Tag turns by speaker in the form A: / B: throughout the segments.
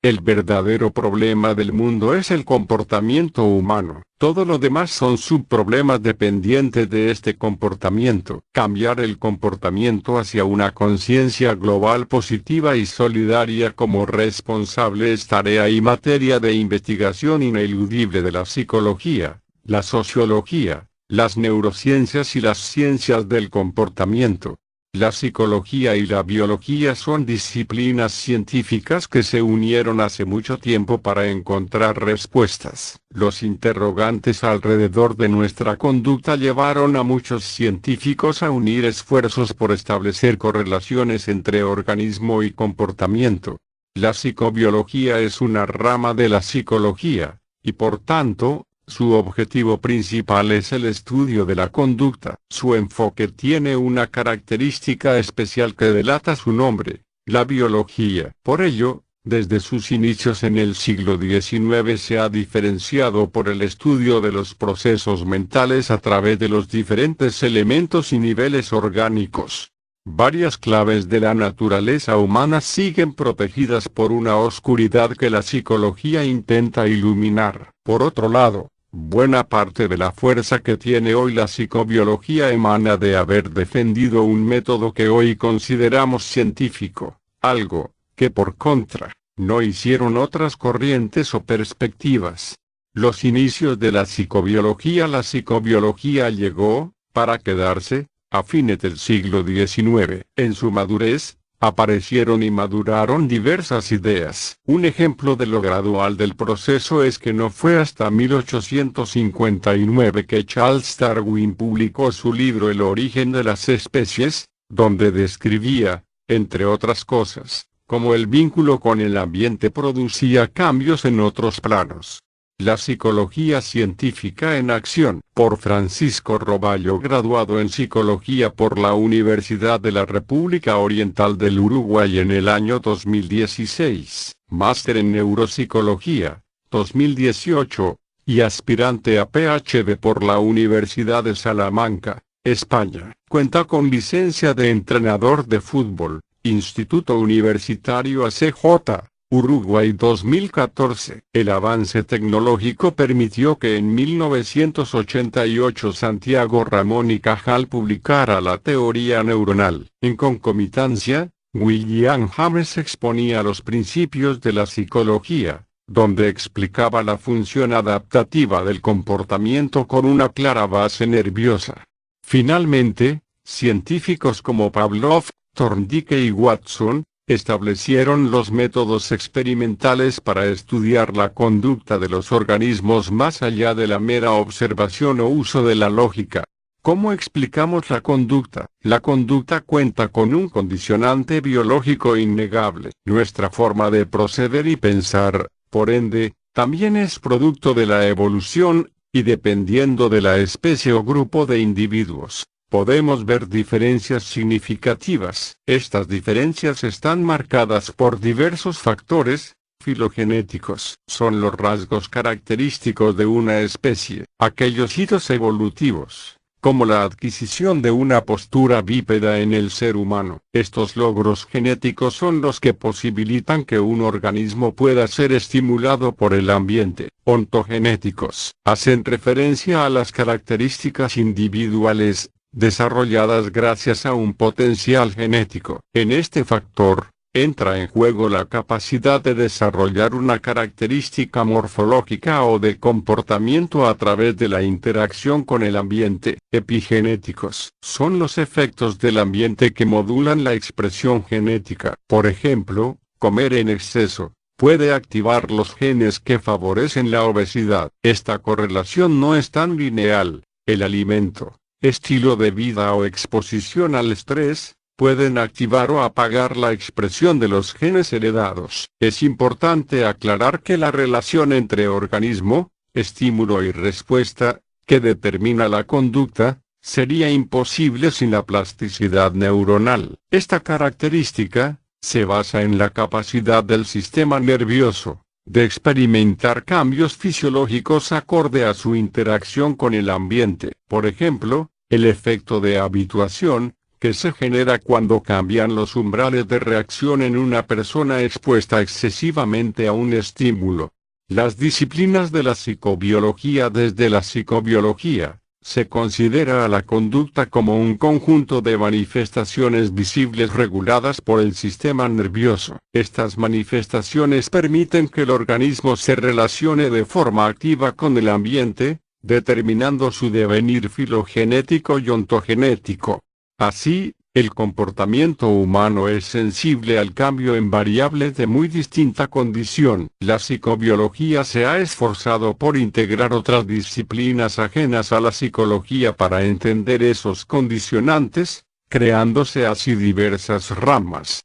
A: El verdadero problema del mundo es el comportamiento humano. Todo lo demás son subproblemas dependientes de este comportamiento. Cambiar el comportamiento hacia una conciencia global positiva y solidaria como responsable es tarea y materia de investigación ineludible de la psicología, la sociología, las neurociencias y las ciencias del comportamiento. La psicología y la biología son disciplinas científicas que se unieron hace mucho tiempo para encontrar respuestas. Los interrogantes alrededor de nuestra conducta llevaron a muchos científicos a unir esfuerzos por establecer correlaciones entre organismo y comportamiento. La psicobiología es una rama de la psicología, y por tanto, su objetivo principal es el estudio de la conducta. Su enfoque tiene una característica especial que delata su nombre, la biología. Por ello, desde sus inicios en el siglo XIX se ha diferenciado por el estudio de los procesos mentales a través de los diferentes elementos y niveles orgánicos. Varias claves de la naturaleza humana siguen protegidas por una oscuridad que la psicología intenta iluminar. Por otro lado, buena parte de la fuerza que tiene hoy la psicobiología emana de haber defendido un método que hoy consideramos científico, algo que por contra, no hicieron otras corrientes o perspectivas. Los inicios de la psicobiología llegó, para quedarse, a fines del siglo XIX. En su madurez, aparecieron y maduraron diversas ideas. Un ejemplo de lo gradual del proceso es que no fue hasta 1859 que Charles Darwin publicó su libro El origen de las especies, donde describía, entre otras cosas, cómo el vínculo con el ambiente producía cambios en otros planos. La psicología científica en acción, por Francisco Roballo, graduado en psicología por la Universidad de la República Oriental del Uruguay en el año 2016, máster en neuropsicología, 2018, y aspirante a PhD por la Universidad de Salamanca, España. Cuenta con licencia de entrenador de fútbol, Instituto Universitario ACJ. Uruguay 2014. El avance tecnológico permitió que en 1988 Santiago Ramón y Cajal publicara la teoría neuronal. En concomitancia, William James exponía los principios de la psicología, donde explicaba la función adaptativa del comportamiento con una clara base nerviosa. Finalmente, científicos como Pavlov, Thorndike y Watson, establecieron los métodos experimentales para estudiar la conducta de los organismos más allá de la mera observación o uso de la lógica. ¿Cómo explicamos la conducta? La conducta cuenta con un condicionante biológico innegable. Nuestra forma de proceder y pensar, por ende, también es producto de la evolución, y dependiendo de la especie o grupo de individuos, podemos ver diferencias significativas. Estas diferencias están marcadas por diversos factores filogenéticos. Son los rasgos característicos de una especie. Aquellos hitos evolutivos, como la adquisición de una postura bípeda en el ser humano. Estos logros genéticos son los que posibilitan que un organismo pueda ser estimulado por el ambiente. Ontogenéticos hacen referencia a las características individuales desarrolladas gracias a un potencial genético. En este factor, entra en juego la capacidad de desarrollar una característica morfológica o de comportamiento a través de la interacción con el ambiente. Epigenéticos son los efectos del ambiente que modulan la expresión genética. Por ejemplo, comer en exceso puede activar los genes que favorecen la obesidad. Esta correlación no es tan lineal. El alimento, estilo de vida o exposición al estrés pueden activar o apagar la expresión de los genes heredados. Es importante aclarar que la relación entre organismo, estímulo y respuesta, que determina la conducta, sería imposible sin la plasticidad neuronal. Esta característica se basa en la capacidad del sistema nervioso de experimentar cambios fisiológicos acorde a su interacción con el ambiente. Por ejemplo, el efecto de habituación, que se genera cuando cambian los umbrales de reacción en una persona expuesta excesivamente a un estímulo. Las disciplinas de la psicobiología. Desde la psicobiología, se considera a la conducta como un conjunto de manifestaciones visibles reguladas por el sistema nervioso. Estas manifestaciones permiten que el organismo se relacione de forma activa con el ambiente, determinando su devenir filogenético y ontogenético. Así, el comportamiento humano es sensible al cambio en variables de muy distinta condición. La psicobiología se ha esforzado por integrar otras disciplinas ajenas a la psicología para entender esos condicionantes, creándose así diversas ramas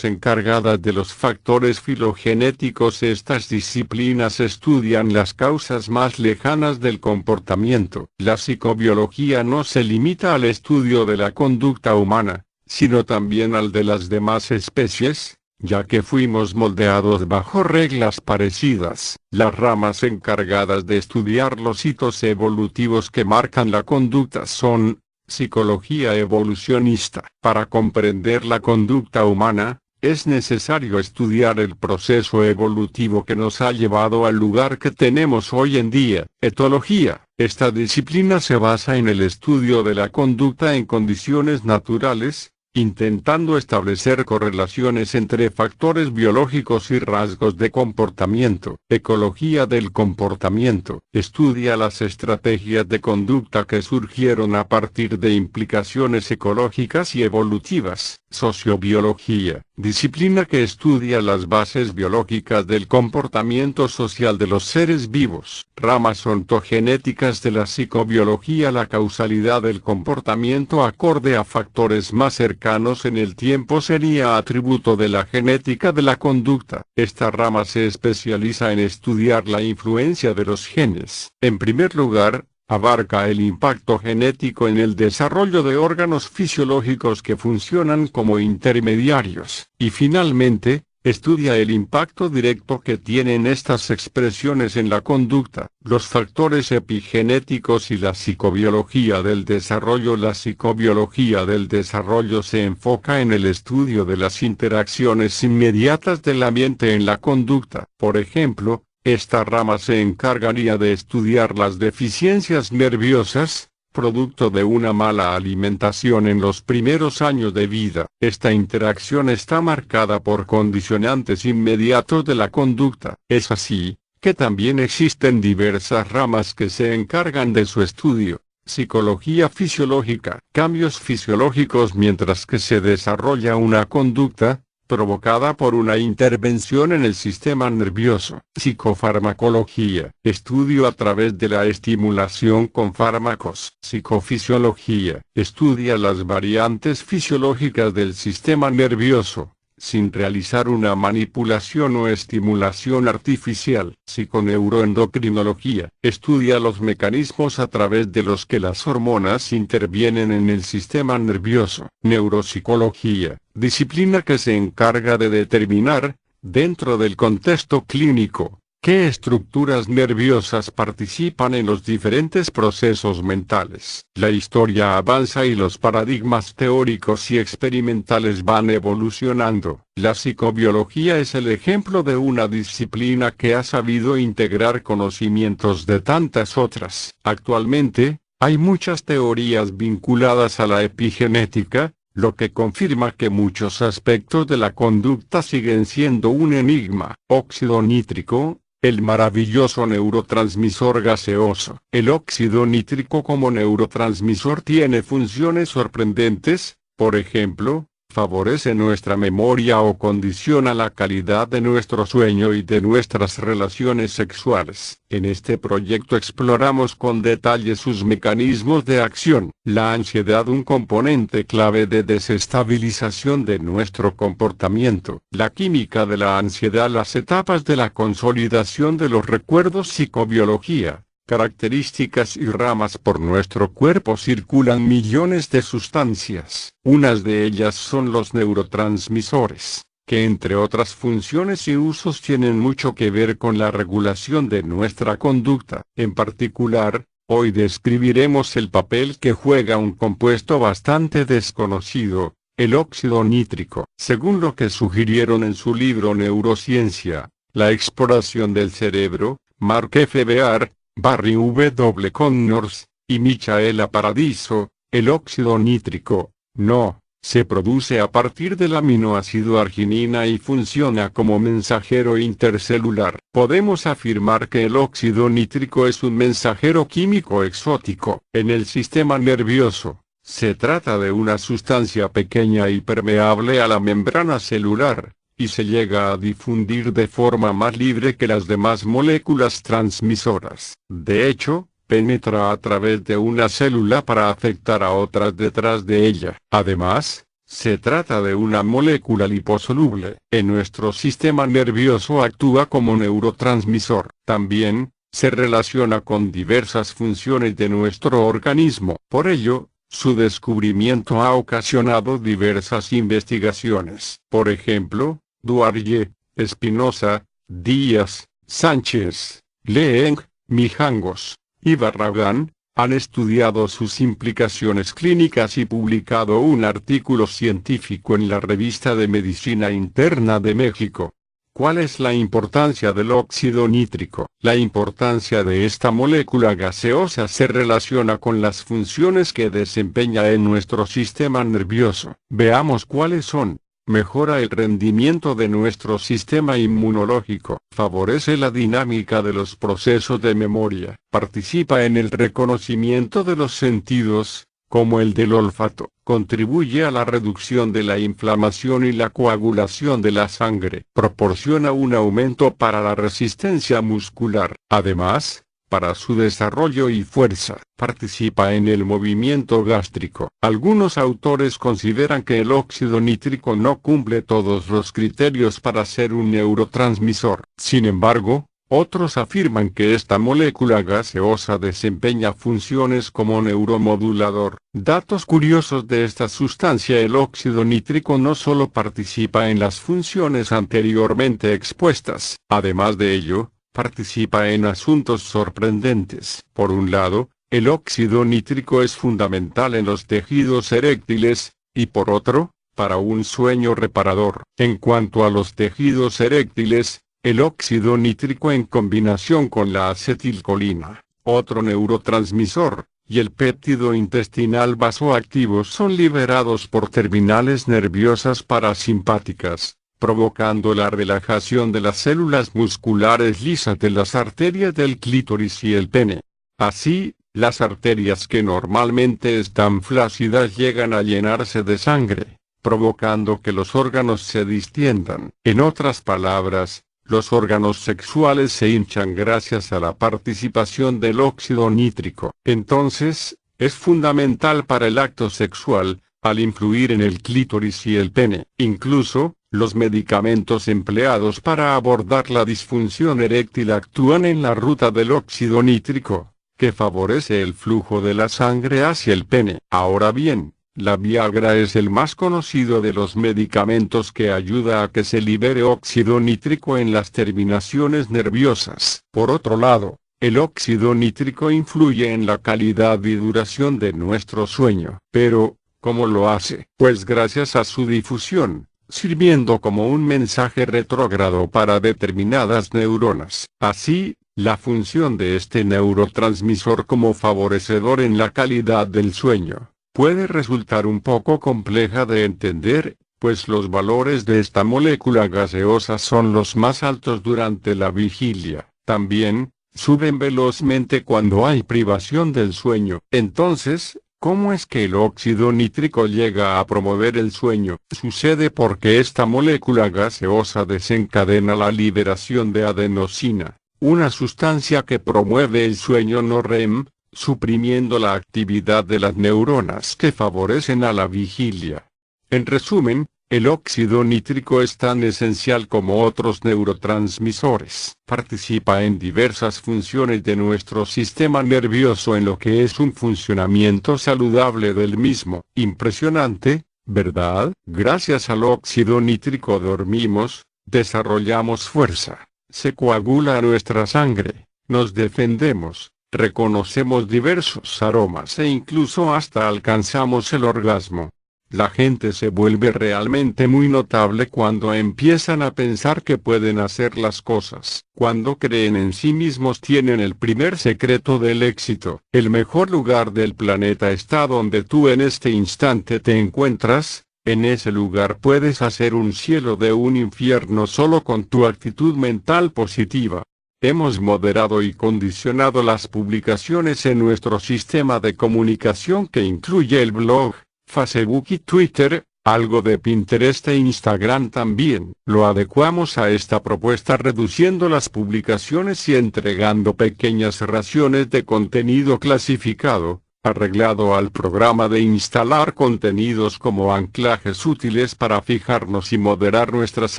A: encargadas de los factores filogenéticos. Estas disciplinas estudian las causas más lejanas del comportamiento. La psicobiología no se limita al estudio de la conducta humana, sino también al de las demás especies, ya que fuimos moldeados bajo reglas parecidas. Las ramas encargadas de estudiar los hitos evolutivos que marcan la conducta son: psicología evolucionista. Para comprender la conducta humana, es necesario estudiar el proceso evolutivo que nos ha llevado al lugar que tenemos hoy en día. Etología. Esta disciplina se basa en el estudio de la conducta en condiciones naturales, intentando establecer correlaciones entre factores biológicos y rasgos de comportamiento. Ecología del comportamiento. Estudia las estrategias de conducta que surgieron a partir de implicaciones ecológicas y evolutivas. Sociobiología. Disciplina que estudia las bases biológicas del comportamiento social de los seres vivos. Ramas ontogenéticas de la psicobiología. La causalidad del comportamiento acorde a factores más cercanos en el tiempo sería atributo de la genética de la conducta. Esta rama se especializa en estudiar la influencia de los genes. En primer lugar, abarca el impacto genético en el desarrollo de órganos fisiológicos que funcionan como intermediarios. Y finalmente, estudia el impacto directo que tienen estas expresiones en la conducta, los factores epigenéticos y la psicobiología del desarrollo. La psicobiología del desarrollo se enfoca en el estudio de las interacciones inmediatas del ambiente en la conducta. Por ejemplo, esta rama se encargaría de estudiar las deficiencias nerviosas, producto de una mala alimentación en los primeros años de vida. Esta interacción está marcada por condicionantes inmediatos de la conducta. Es así, que también existen diversas ramas que se encargan de su estudio. Psicología fisiológica. Cambios fisiológicos mientras que se desarrolla una conducta provocada por una intervención en el sistema nervioso. Psicofarmacología. Estudio a través de la estimulación con fármacos. Psicofisiología. Estudia las variantes fisiológicas del sistema nervioso, sin realizar una manipulación o estimulación artificial. Psiconeuroendocrinología. Estudia los mecanismos a través de los que las hormonas intervienen en el sistema nervioso. Neuropsicología. Disciplina que se encarga de determinar, dentro del contexto clínico, qué estructuras nerviosas participan en los diferentes procesos mentales. La historia avanza y los paradigmas teóricos y experimentales van evolucionando. La psicobiología es el ejemplo de una disciplina que ha sabido integrar conocimientos de tantas otras. Actualmente, hay muchas teorías vinculadas a la epigenética, lo que confirma que muchos aspectos de la conducta siguen siendo un enigma. Óxido nítrico. El maravilloso neurotransmisor gaseoso. El óxido nítrico como neurotransmisor tiene funciones sorprendentes, por ejemplo, favorece nuestra memoria o condiciona la calidad de nuestro sueño y de nuestras relaciones sexuales. En este proyecto exploramos con detalle sus mecanismos de acción. La ansiedad, un componente clave de desestabilización de nuestro comportamiento. La química de la ansiedad, las etapas de la consolidación de los recuerdos. Psicobiología. Características y ramas. Por nuestro cuerpo circulan millones de sustancias. Unas de ellas son los neurotransmisores, que entre otras funciones y usos tienen mucho que ver con la regulación de nuestra conducta. En particular, Hoy describiremos el papel que juega un compuesto bastante desconocido, el óxido nítrico. Según lo que sugirieron en su libro Neurociencia, la exploración del cerebro, Mark F. Bear, Barry W. Connors, y Michaela Paradiso, el óxido nítrico, no, se produce a partir del aminoácido arginina y funciona como mensajero intercelular. Podemos afirmar que el óxido nítrico es un mensajero químico exótico en el sistema nervioso. Se trata de una sustancia pequeña y permeable a la membrana celular, y se llega a difundir de forma más libre que las demás moléculas transmisoras. De hecho, penetra a través de una célula para afectar a otras detrás de ella. Además, se trata de una molécula liposoluble. En nuestro sistema nervioso actúa como neurotransmisor. También, se relaciona con diversas funciones de nuestro organismo. Por ello, su descubrimiento ha ocasionado diversas investigaciones. Por ejemplo, Duarje, Espinosa, Díaz, Sánchez, Leeng, Mijangos y Barragán, han estudiado sus implicaciones clínicas y publicado un artículo científico en la Revista de Medicina Interna de México. ¿Cuál es la importancia del óxido nítrico? La importancia de esta molécula gaseosa se relaciona con las funciones que desempeña en nuestro sistema nervioso. Veamos cuáles son. Mejora el rendimiento de nuestro sistema inmunológico, favorece la dinámica de los procesos de memoria, participa en el reconocimiento de los sentidos, como el del olfato, contribuye a la reducción de la inflamación y la coagulación de la sangre, proporciona un aumento para la resistencia muscular, además, para su desarrollo y fuerza, participa en el movimiento gástrico. Algunos autores consideran que el óxido nítrico no cumple todos los criterios para ser un neurotransmisor. Sin embargo, otros afirman que esta molécula gaseosa desempeña funciones como neuromodulador. Datos curiosos de esta sustancia: el óxido nítrico no solo participa en las funciones anteriormente expuestas, además de ello, participa en asuntos sorprendentes. Por un lado, el óxido nítrico es fundamental en los tejidos eréctiles, y por otro, para un sueño reparador. En cuanto a los tejidos eréctiles, el óxido nítrico en combinación con la acetilcolina, otro neurotransmisor, y el péptido intestinal vasoactivo son liberados por terminales nerviosas parasimpáticas, provocando la relajación de las células musculares lisas de las arterias del clítoris y el pene. Así, las arterias que normalmente están flácidas llegan a llenarse de sangre, provocando que los órganos se distiendan. En otras palabras, los órganos sexuales se hinchan gracias a la participación del óxido nítrico. Entonces, es fundamental para el acto sexual, al influir en el clítoris y el pene. Incluso, los medicamentos empleados para abordar la disfunción eréctil actúan en la ruta del óxido nítrico, que favorece el flujo de la sangre hacia el pene. Ahora bien, la Viagra es el más conocido de los medicamentos que ayuda a que se libere óxido nítrico en las terminaciones nerviosas. Por otro lado, el óxido nítrico influye en la calidad y duración de nuestro sueño. Pero, ¿cómo lo hace? Pues gracias a su difusión, sirviendo como un mensaje retrógrado para determinadas neuronas. Así, la función de este neurotransmisor como favorecedor en la calidad del sueño puede resultar un poco compleja de entender, pues los valores de esta molécula gaseosa son los más altos durante la vigilia. También, suben velozmente cuando hay privación del sueño. Entonces, ¿cómo es que el óxido nítrico llega a promover el sueño? Sucede porque esta molécula gaseosa desencadena la liberación de adenosina, una sustancia que promueve el sueño no REM, suprimiendo la actividad de las neuronas que favorecen a la vigilia. En resumen, el óxido nítrico es tan esencial como otros neurotransmisores. Participa en diversas funciones de nuestro sistema nervioso en lo que es un funcionamiento saludable del mismo. Impresionante, ¿verdad? Gracias al óxido nítrico dormimos, desarrollamos fuerza, se coagula nuestra sangre, nos defendemos, reconocemos diversos aromas e incluso hasta alcanzamos el orgasmo. La gente se vuelve realmente muy notable cuando empiezan a pensar que pueden hacer las cosas. Cuando creen en sí mismos tienen el primer secreto del éxito. El mejor lugar del planeta está donde tú en este instante te encuentras. En ese lugar puedes hacer un cielo de un infierno solo con tu actitud mental positiva. Hemos moderado y condicionado las publicaciones en nuestro sistema de comunicación que incluye el blog, Facebook y Twitter, algo de Pinterest e Instagram también. Lo adecuamos a esta propuesta reduciendo las publicaciones y entregando pequeñas raciones de contenido clasificado, arreglado al programa de instalar contenidos como anclajes útiles para fijarnos y moderar nuestras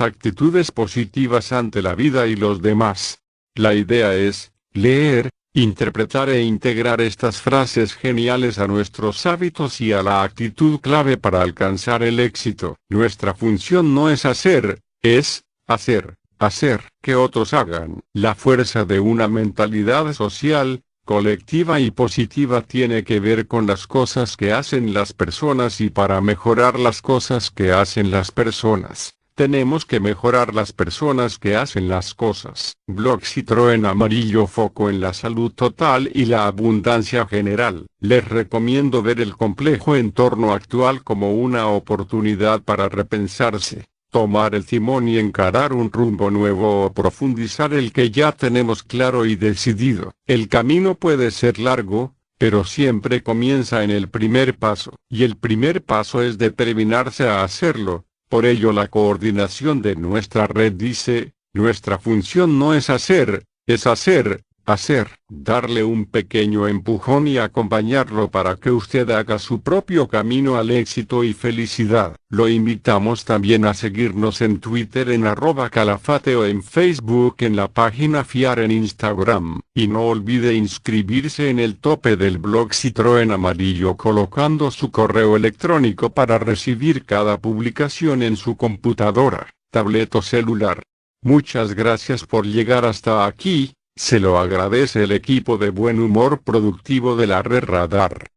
A: actitudes positivas ante la vida y los demás. La idea es, leer, interpretar e integrar estas frases geniales a nuestros hábitos y a la actitud clave para alcanzar el éxito. Nuestra función no es hacer, es hacer que otros hagan. La fuerza de una mentalidad social, colectiva y positiva tiene que ver con las cosas que hacen las personas y para mejorar las cosas que hacen las personas. Tenemos que mejorar las personas que hacen las cosas. Blog Citroën Amarillo, foco en la salud total y la abundancia general. Les recomiendo ver el complejo entorno actual como una oportunidad para repensarse, tomar el timón y encarar un rumbo nuevo o profundizar el que ya tenemos claro y decidido. El camino puede ser largo, pero siempre comienza en el primer paso. Y el primer paso es determinarse a hacerlo. Por ello la coordinación de nuestra red dice, nuestra función no es hacer, es hacer. Darle un pequeño empujón y acompañarlo para que usted haga su propio camino al éxito y felicidad. Lo invitamos también a seguirnos en Twitter en @calafate o en Facebook en la página FIAR en Instagram. Y no olvide inscribirse en el tope del blog Citroën Amarillo colocando su correo electrónico para recibir cada publicación en su computadora, tablet o celular. Muchas gracias por llegar hasta aquí. Se lo agradece el equipo de buen humor productivo de la Red Radar.